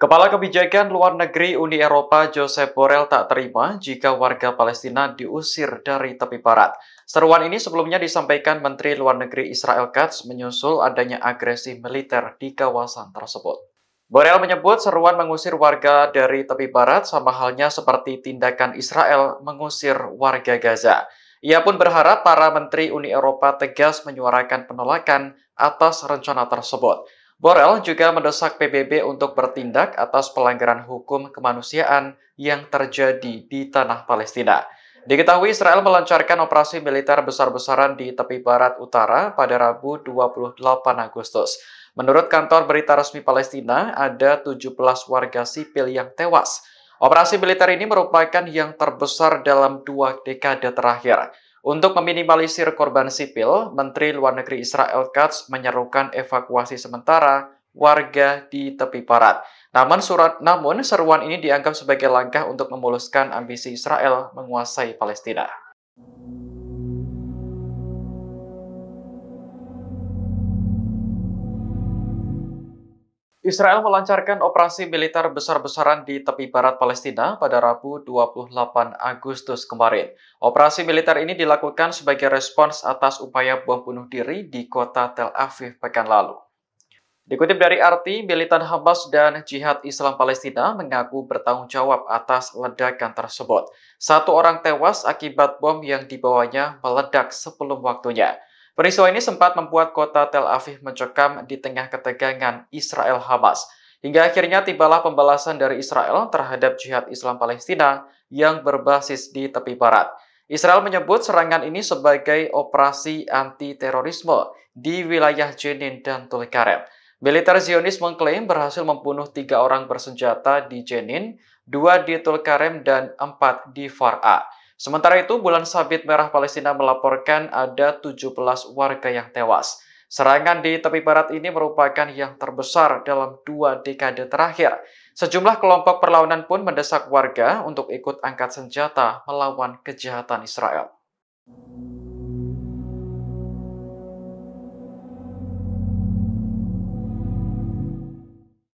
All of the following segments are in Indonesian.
Kepala Kebijakan Luar Negeri Uni Eropa Josep Borrell tak terima jika warga Palestina diusir dari tepi barat. Seruan ini sebelumnya disampaikan Menteri Luar Negeri Israel Katz menyusul adanya agresi militer di kawasan tersebut. Borrell menyebut seruan mengusir warga dari tepi barat sama halnya seperti tindakan Israel mengusir warga Gaza. Ia pun berharap para menteri Uni Eropa tegas menyuarakan penolakan atas rencana tersebut. Borrell juga mendesak PBB untuk bertindak atas pelanggaran hukum kemanusiaan yang terjadi di tanah Palestina. Diketahui Israel melancarkan operasi militer besar-besaran di tepi barat utara pada Rabu 28 Agustus. Menurut kantor berita resmi Palestina, ada 17 warga sipil yang tewas. Operasi militer ini merupakan yang terbesar dalam 2 dekade terakhir. Untuk meminimalisir korban sipil, Menteri Luar Negeri Israel Katz menyerukan evakuasi sementara warga di tepi barat. Namun seruan ini dianggap sebagai langkah untuk memuluskan ambisi Israel menguasai Palestina. Israel melancarkan operasi militer besar-besaran di tepi barat Palestina pada Rabu 28 Agustus kemarin. Operasi militer ini dilakukan sebagai respons atas upaya bom bunuh diri di kota Tel Aviv pekan lalu. Dikutip dari RT, militan Hamas dan Jihad Islam Palestina mengaku bertanggung jawab atas ledakan tersebut. 1 orang tewas akibat bom yang dibawanya meledak sebelum waktunya. Peristiwa ini sempat membuat kota Tel Aviv mencekam di tengah ketegangan Israel-Hamas. Hingga akhirnya tibalah pembalasan dari Israel terhadap Jihad Islam Palestina yang berbasis di tepi barat. Israel menyebut serangan ini sebagai operasi anti-terorisme di wilayah Jenin dan Tulkarem. Militer Zionis mengklaim berhasil membunuh 3 orang bersenjata di Jenin, 2 di Tulkarem, dan 4 di Far'a. Sementara itu, Bulan Sabit Merah Palestina melaporkan ada 17 warga yang tewas. Serangan di tepi barat ini merupakan yang terbesar dalam 2 dekade terakhir. Sejumlah kelompok perlawanan pun mendesak warga untuk ikut angkat senjata melawan kejahatan Israel.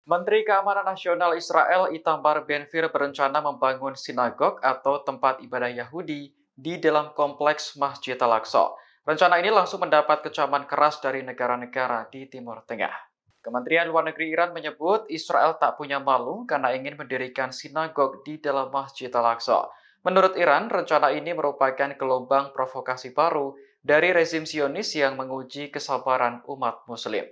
Menteri Keamanan Nasional Israel Itamar Ben-Gvir berencana membangun sinagog atau tempat ibadah Yahudi di dalam kompleks Masjid Al-Aqsa. Rencana ini langsung mendapat kecaman keras dari negara-negara di Timur Tengah. Kementerian Luar Negeri Iran menyebut Israel tak punya malu karena ingin mendirikan sinagog di dalam Masjid Al-Aqsa. Menurut Iran, rencana ini merupakan gelombang provokasi baru dari rezim Zionis yang menguji kesabaran umat Muslim.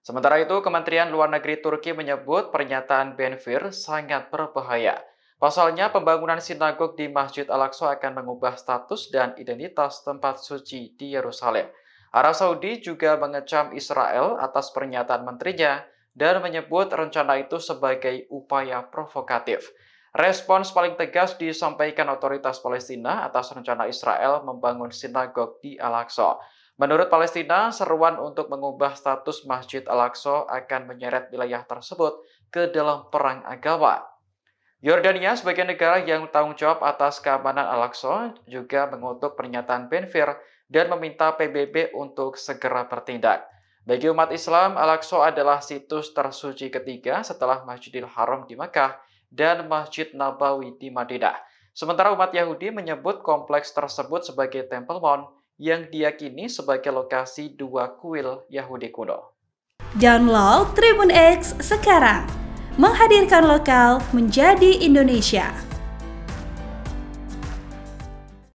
Sementara itu, Kementerian Luar Negeri Turki menyebut pernyataan Ben-Gvir sangat berbahaya. Pasalnya, pembangunan sinagog di Masjid Al-Aqsa akan mengubah status dan identitas tempat suci di Yerusalem. Arab Saudi juga mengecam Israel atas pernyataan menterinya dan menyebut rencana itu sebagai upaya provokatif. Respons paling tegas disampaikan otoritas Palestina atas rencana Israel membangun sinagog di Al-Aqsa. Menurut Palestina, seruan untuk mengubah status Masjid Al-Aqsa akan menyeret wilayah tersebut ke dalam perang agama. Yordania sebagai negara yang bertanggung jawab atas keamanan Al-Aqsa juga mengutuk pernyataan Ben-Gvir dan meminta PBB untuk segera bertindak. Bagi umat Islam, Al-Aqsa adalah situs tersuci ketiga setelah Masjidil Haram di Makkah dan Masjid Nabawi di Madinah. Sementara umat Yahudi menyebut kompleks tersebut sebagai Temple Mount yang diyakini sebagai lokasi 2 kuil Yahudi kuno. Download Tribun X sekarang, menghadirkan lokal menjadi Indonesia.